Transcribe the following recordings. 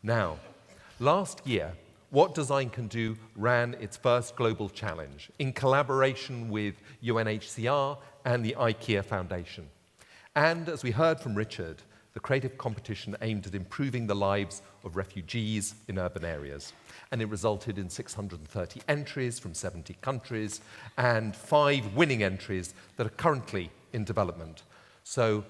Now, last year, What Design Can Do ran its first global challenge in collaboration with UNHCR and the IKEA Foundation. And as we heard from Richard, the creative competition aimed at improving the lives of refugees in urban areas. And it resulted in 630 entries from 70 countries and 5 winning entries that are currently in development. So,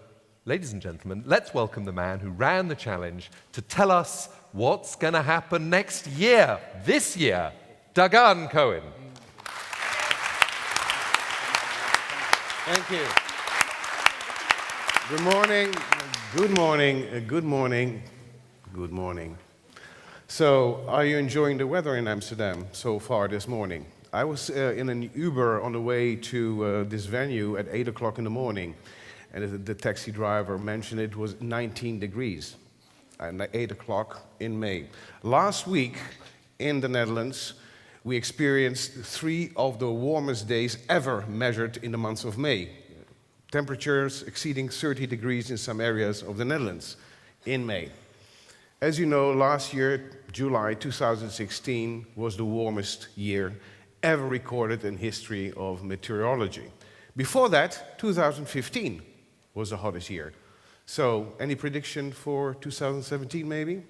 ladies and gentlemen, let's welcome the man who ran the challenge to tell us what's going to happen next year, this year, Dagan Cohen. Thank you. Good morning, good morning, good morning, good morning. So, are you enjoying the weather in Amsterdam so far this morning? I was in an Uber on the way to this venue at 8 o'clock in the morning, and the taxi driver mentioned it was 19 degrees at 8 o'clock in May. Last week in the Netherlands, we experienced 3 of the warmest days ever measured in the month of May. Temperatures exceeding 30 degrees in some areas of the Netherlands in May. As you know, last year, July 2016, was the warmest year ever recorded in history of meteorology. Before that, 2015 was the hottest year. So, any prediction for 2017 maybe?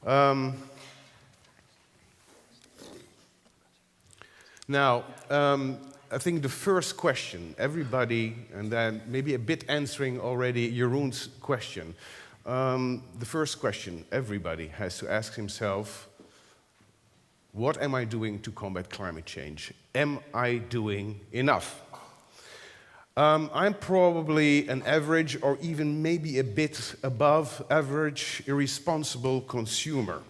Now, I think the first question, everybody, and then maybe a bit answering already Jeroen's question. The first question everybody has to ask himself, what am I doing to combat climate change? Am I doing enough? I'm probably an average or even maybe a bit above average irresponsible consumer.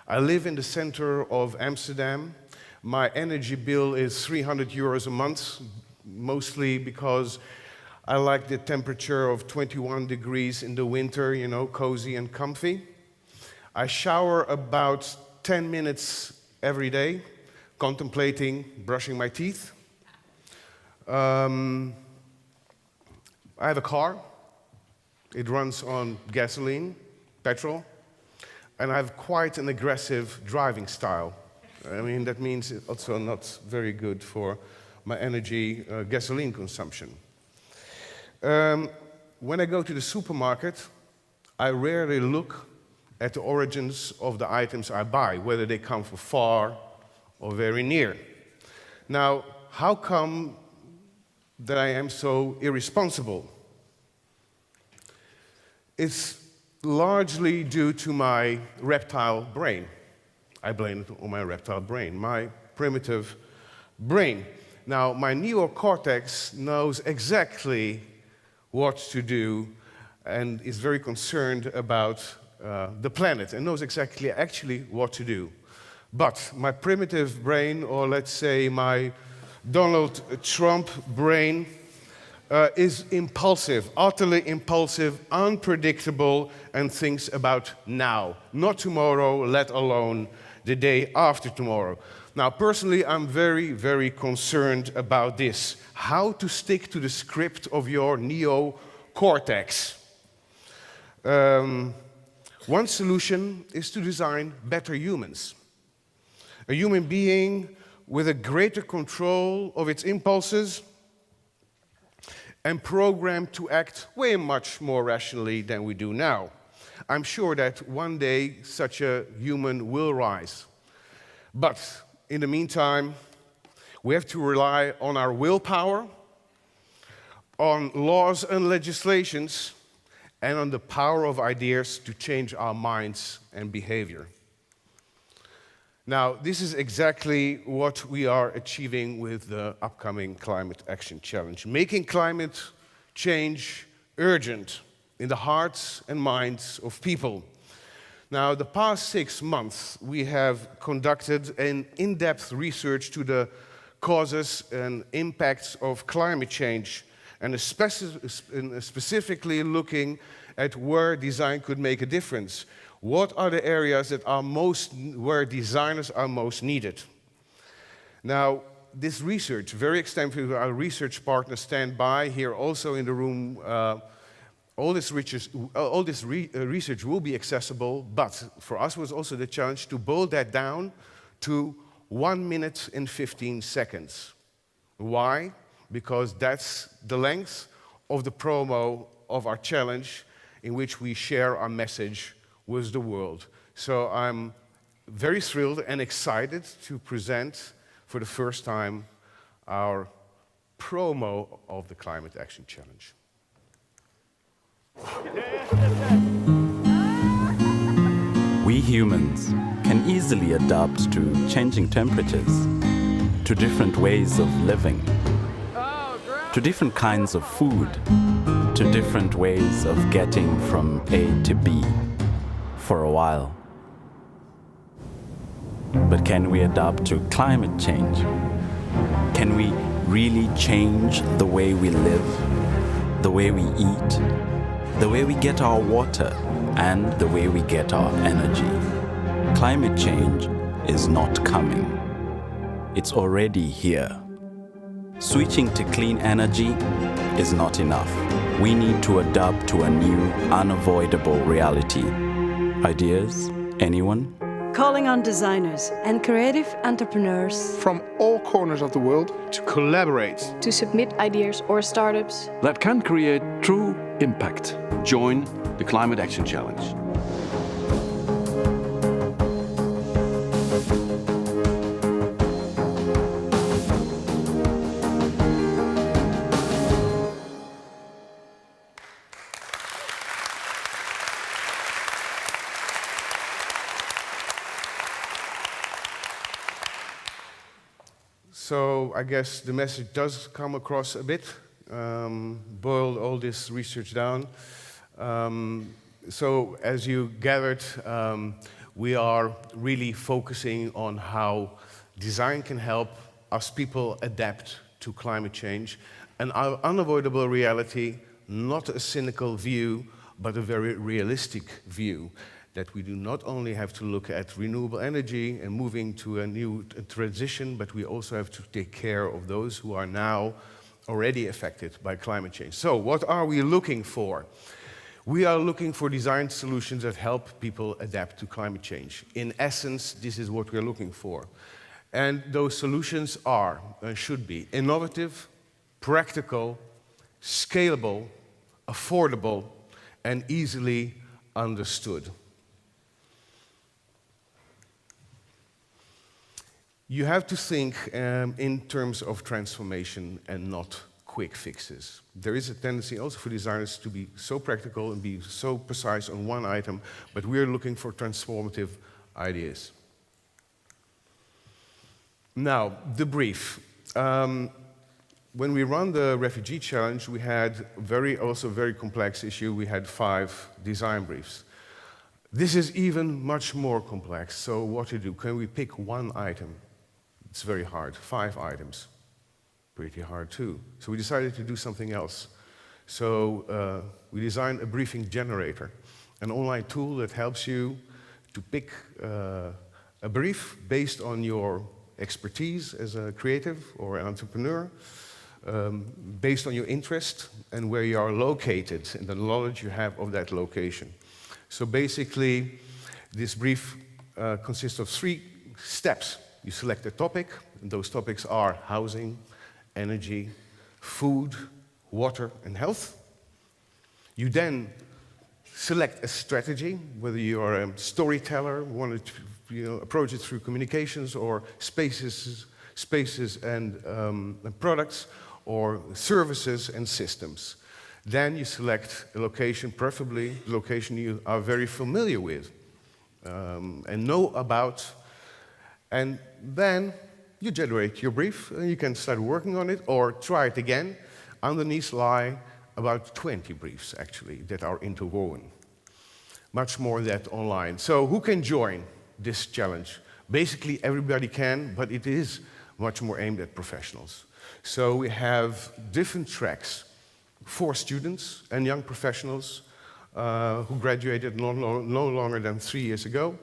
I live in the center of Amsterdam. My energy bill is 300 euros a month, mostly because I like the temperature of 21 degrees in the winter, you know, cozy and comfy. I shower about 10 minutes every day, contemplating brushing my teeth. I have a car. It runs on gasoline, petrol, and I have quite an aggressive driving style. I mean, that means it's also not very good for my energy gasoline consumption. When I go to the supermarket, I rarely look at the origins of the items I buy, whether they come from far or very near. Now, how come that I am so irresponsible? It's largely due to my reptile brain. I blame it on my reptile brain, my primitive brain. Now, my neocortex knows exactly what to do and is very concerned about the planet and knows exactly actually what to do. But my primitive brain, or let's say my Donald Trump brain, is impulsive, utterly impulsive, unpredictable, and thinks about now, not tomorrow, let alone the day after tomorrow. Now, personally, I'm very, very concerned about this. How to stick to the script of your neocortex. One solution is to design better humans. A human being with a greater control of its impulses and programmed to act way much more rationally than we do now. I'm sure that one day such a human will rise. But in the meantime, we have to rely on our willpower, on laws and legislations, and on the power of ideas to change our minds and behavior. Now, this is exactly what we are achieving with the upcoming Climate Action Challenge, making climate change urgent in the hearts and minds of people. Now, the past 6 months, we have conducted an in-depth research to the causes and impacts of climate change, and specifically looking at where design could make a difference. What are the areas that are where designers are most needed? Now, this research, very extensive, our research partners stand by here also in the room all this research will be accessible, but for us was also the challenge to boil that down to 1 minute and 15 seconds. Why? Because that's the length of the promo of our challenge in which we share our message with the world. So I'm very thrilled and excited to present for the first time our promo of the Climate Action Challenge. We humans can easily adapt to changing temperatures, to different ways of living, to different kinds of food, to different ways of getting from A to B for a while. But can we adapt to climate change? Can we really change the way we live, the way we eat, the way we get our water, and the way we get our energy? Climate change is not coming. It's already here. Switching to clean energy is not enough. We need to adapt to a new, unavoidable reality. Ideas? Anyone? Calling on designers and creative entrepreneurs from all corners of the world to collaborate, to submit ideas or startups that can create true impact. Join the Climate Action Challenge. So I guess the message does come across a bit, boiled all this research down. So as you gathered, we are really focusing on how design can help us people adapt to climate change, an unavoidable reality, not a cynical view, but a very realistic view. That we do not only have to look at renewable energy and moving to a new transition, but we also have to take care of those who are now already affected by climate change. So what are we looking for? We are looking for design solutions that help people adapt to climate change. In essence, this is what we're looking for. And those solutions are, should be, innovative, practical, scalable, affordable, and easily understood. You have to think in terms of transformation and not quick fixes. There is a tendency also for designers to be so practical and be so precise on one item, but we're looking for transformative ideas. Now, the brief. When we run the Refugee Challenge, we had also very complex issue. We had 5 design briefs. This is even much more complex, so what to do? Can we pick one item? It's very hard. 5 items. Pretty hard too. So we decided to do something else. So we designed a briefing generator, an online tool that helps you to pick a brief based on your expertise as a creative or an entrepreneur, based on your interest and where you are located and the knowledge you have of that location. So basically, this brief consists of 3 steps. You select a topic, and those topics are housing, energy, food, water, and health. You then select a strategy, whether you are a storyteller, want to approach it through communications or spaces and products, or services and systems. Then you select a location, preferably a location you are very familiar with and know about. And then you generate your brief, and you can start working on it or try it again. Underneath lie about 20 briefs, actually, that are interwoven. Much more than that online. So who can join this challenge? Basically, everybody can, but it is much more aimed at professionals. So we have different tracks for students and young professionals who graduated no longer than 3 years ago.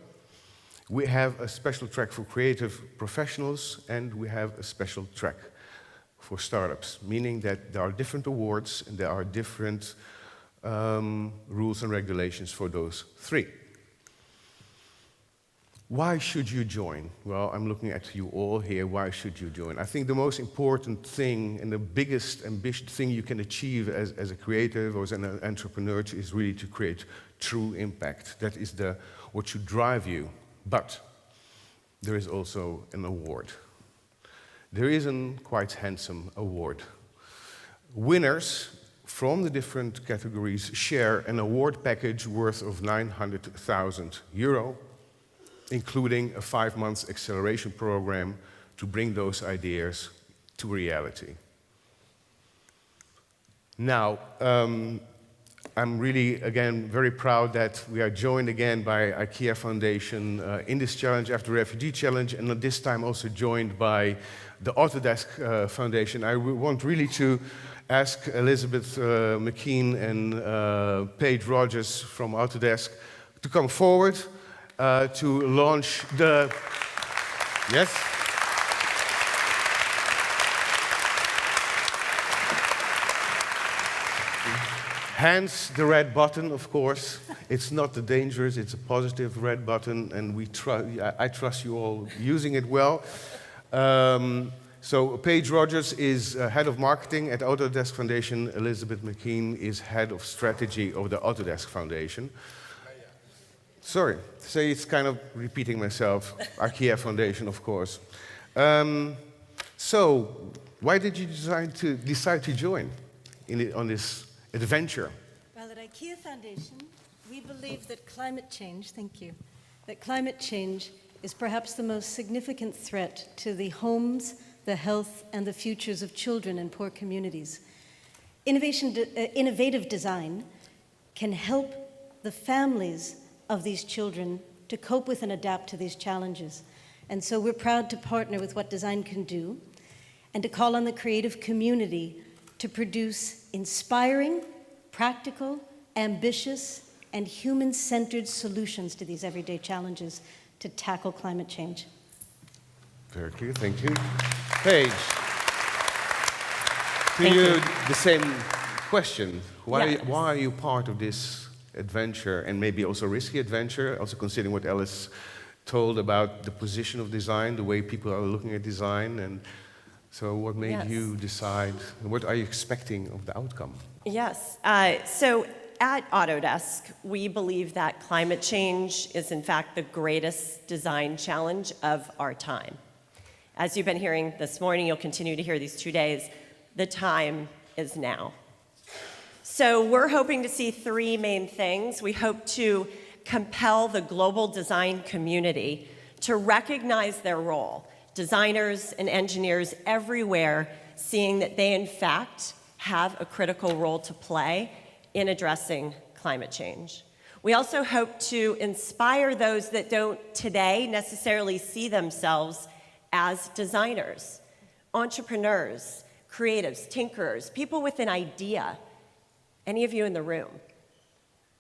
We have a special track for creative professionals, and we have a special track for startups, meaning that there are different awards and there are different rules and regulations for those three. Why should you join? Well, I'm looking at you all here. Why should you join? I think the most important thing and the biggest ambitious thing you can achieve as a creative or as an entrepreneur is really to create true impact. That is what should drive you. But there is also an award. There is a quite handsome award. Winners from the different categories share an award package worth of €900,000, including a 5-month acceleration program to bring those ideas to reality. Now, I'm really, again, very proud that we are joined again by IKEA Foundation in this challenge after the Refugee Challenge, and this time also joined by the Autodesk Foundation. I want really to ask Elizabeth McKean and Paige Rogers from Autodesk to come forward to launch the... Yes? Hence the red button, of course. It's not the dangerous, it's a positive red button, and I trust you all using it well. So Paige Rogers is head of marketing at Autodesk Foundation. Elizabeth McKean is head of strategy of the Autodesk Foundation. Sorry, say it's kind of repeating myself. IKEA Foundation, of course. So, why did you decide to join on this adventure? Well, at IKEA Foundation, we believe that climate change, that climate change is perhaps the most significant threat to the homes, the health, and the futures of children in poor communities. Innovative design can help the families of these children to cope with and adapt to these challenges. And so we're proud to partner with What Design Can Do and to call on the creative community to produce inspiring, practical, ambitious, and human-centered solutions to these everyday challenges to tackle climate change. Very clear, thank you. Paige, to you the same question. Why are you part of this adventure, and maybe also risky adventure, also considering what Alice told about the position of design, the way people are looking at design, and so what made you decide, and what are you expecting of the outcome? Yes, so at Autodesk, we believe that climate change is in fact the greatest design challenge of our time. As you've been hearing this morning, you'll continue to hear these 2 days, the time is now. So we're hoping to see three main things. We hope to compel the global design community to recognize their role, designers and engineers everywhere seeing that they in fact have a critical role to play in addressing climate change. We also hope to inspire those that don't today necessarily see themselves as designers, entrepreneurs, creatives, tinkerers, people with an idea, any of you in the room,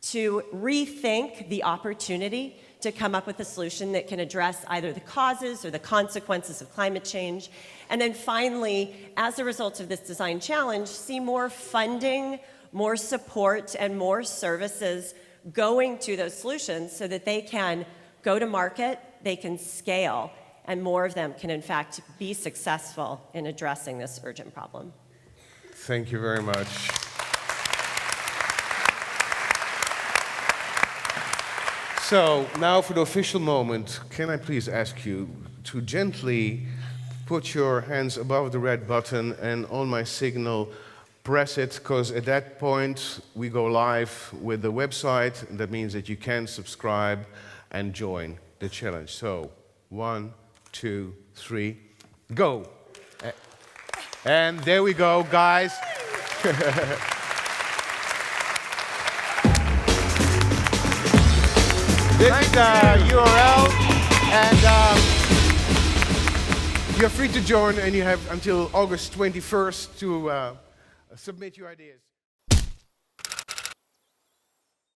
to rethink the opportunity to come up with a solution that can address either the causes or the consequences of climate change. And then finally, as a result of this design challenge, see more funding, more support, and more services going to those solutions so that they can go to market, they can scale, and more of them can in fact be successful in addressing this urgent problem. Thank you very much. So now for the official moment, can I please ask you to gently put your hands above the red button and on my signal press it, because at that point we go live with the website, and that means that you can subscribe and join the challenge. So 1, 2, 3, go. And there we go, guys. This is the URL, and you're free to join, and you have until August 21st to submit your ideas.